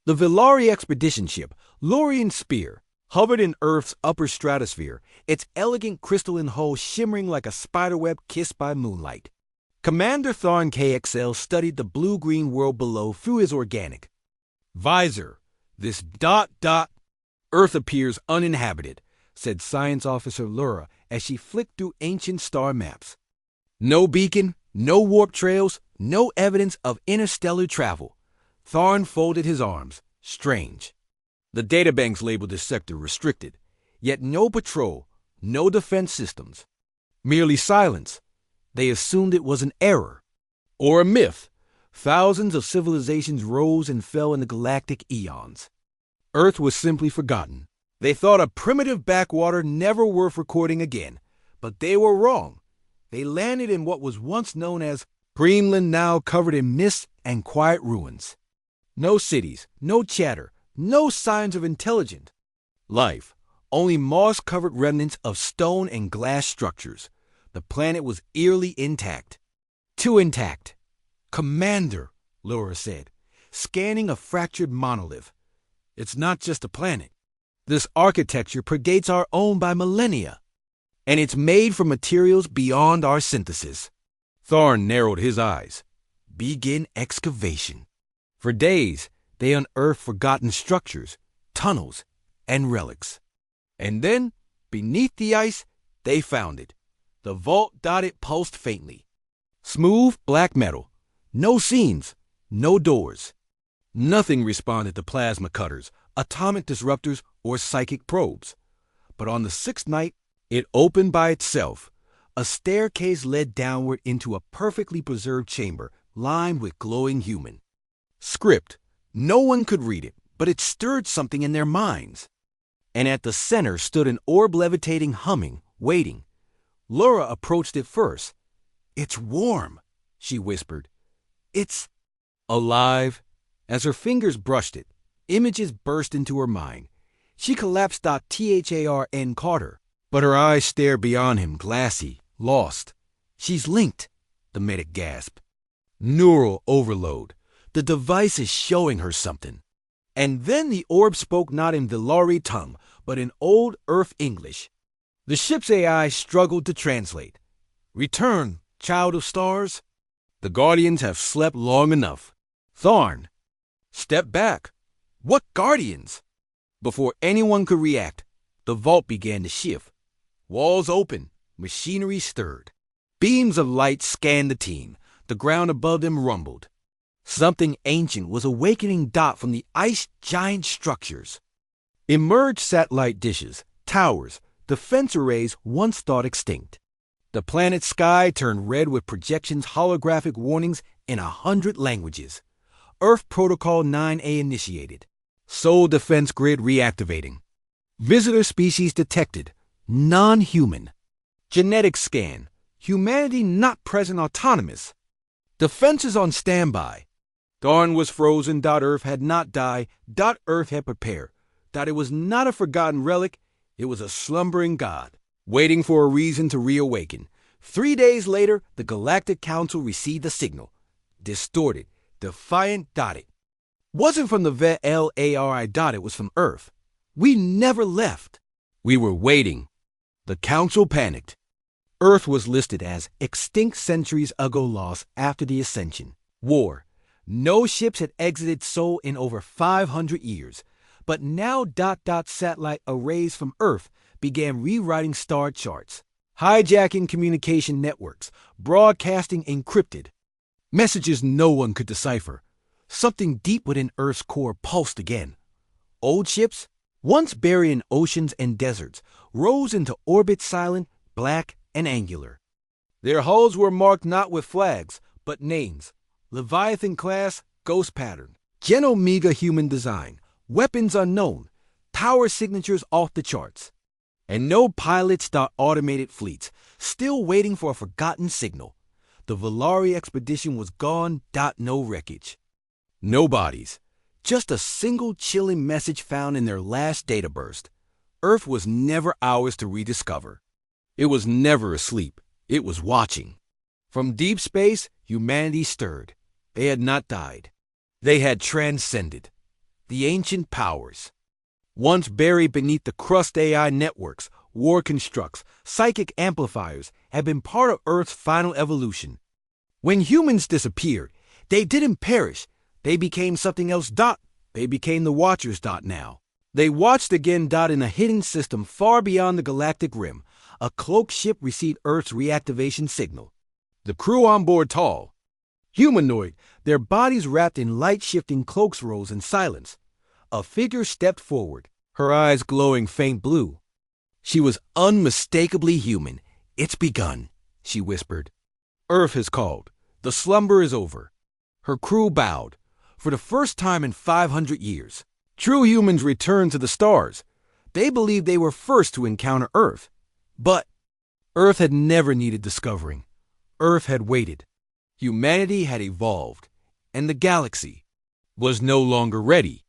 The Villari expedition ship, Lorien Spear, hovered in Earth's upper stratosphere, its elegant crystalline hull shimmering like a spiderweb kissed by moonlight. Commander Tharn KXL studied the blue-green world below through his organic visor. This ... Earth appears uninhabited, said Science Officer Lura as she flicked through ancient star maps. No beacon, no warp trails, no evidence of interstellar travel. Tharn folded his arms. Strange. The databanks labeled this sector restricted, yet no patrol, no defense systems. Merely silence. They assumed it was an error. Or a myth. Thousands of civilizations rose and fell in the galactic eons. Earth was simply forgotten. They thought a primitive backwater never worth recording again. But they were wrong. They landed in what was once known as Greenland, now covered in mist and quiet ruins. No cities, no chatter, no signs of intelligent life, only moss-covered remnants of stone and glass structures. The planet was eerily intact. Too intact. Commander, Laura said, scanning a fractured monolith. It's not just a planet. This architecture predates our own by millennia, and it's made from materials beyond our synthesis. Tharn narrowed his eyes. Begin excavation. For days, they unearthed forgotten structures, tunnels, and relics. And then, beneath the ice, they found it. The vault dotted pulsed faintly. Smooth black metal. No seams, no doors. Nothing responded to plasma cutters, atomic disruptors, or psychic probes. But on the sixth night, it opened by itself. A staircase led downward into a perfectly preserved chamber lined with glowing human script. No one could read it, but it stirred something in their minds. And at the center stood an orb levitating, humming, waiting. Laura approached it first. It's warm, she whispered. It's alive. As her fingers brushed it, images burst into her mind. She collapsed. Tharn Carter, but her eyes stared beyond him, glassy, lost. She's linked, the medic gasped. Neural overload. The device is showing her something. And then the orb spoke not in Villari tongue, but in old Earth English. The ship's AI struggled to translate. Return, child of stars. The Guardians have slept long enough. Tharn, step back. What Guardians? Before anyone could react, the vault began to shift. Walls open, machinery stirred. Beams of light scanned the team. The ground above them rumbled. Something ancient was awakening from the ice giant structures. Emerged satellite dishes, towers, defense arrays once thought extinct. The planet's sky turned red with projections, holographic warnings in 100 languages. Earth Protocol 9A initiated. Soul defense grid reactivating. Visitor species detected. Non-human. Genetic scan. Humanity not present, autonomous. Defenses on standby. Dawn was frozen. Earth had not died. Earth had prepared. It was not a forgotten relic. It was a slumbering god, waiting for a reason to reawaken. 3 days later, the Galactic Council received the signal. Distorted, defiant. It wasn't from the VLARI. It was from Earth. We never left. We were waiting. The Council panicked. Earth was listed as extinct centuries ago, lost after the Ascension. War. No ships had exited Sol in over 500 years. But now ... satellite arrays from Earth began rewriting star charts, hijacking communication networks, broadcasting encrypted messages no one could decipher. Something deep within Earth's core pulsed again. Old ships, once buried in oceans and deserts, rose into orbit, silent, black, and angular. Their hulls were marked not with flags, but names. Leviathan class, ghost pattern. Gen Omega human design. Weapons unknown. Tower signatures off the charts. And no pilots. Automated fleets, still waiting for a forgotten signal. The Villari expedition was gone. No wreckage. No bodies. Just a single chilling message found in their last data burst. Earth was never ours to rediscover. It was never asleep. It was watching. From deep space, humanity stirred. They had not died. They had transcended. the ancient powers. Once buried beneath the crust, AI networks, war constructs, psychic amplifiers had been part of Earth's final evolution. When humans disappeared, they didn't perish. They became something else. They became the Watchers. Now. They watched again. In a hidden system far beyond the galactic rim, a cloaked ship received Earth's reactivation signal. The crew on board tall, humanoid, their bodies wrapped in light-shifting cloaks, rose in silence. A figure stepped forward, her eyes glowing faint blue. She was unmistakably human. "It's begun," she whispered. "Earth has called. The slumber is over." Her crew bowed. For the first time in 500 years, true humans returned to the stars. They believed they were first to encounter Earth. But Earth had never needed discovering. Earth had waited. Humanity had evolved, and the galaxy was no longer ready.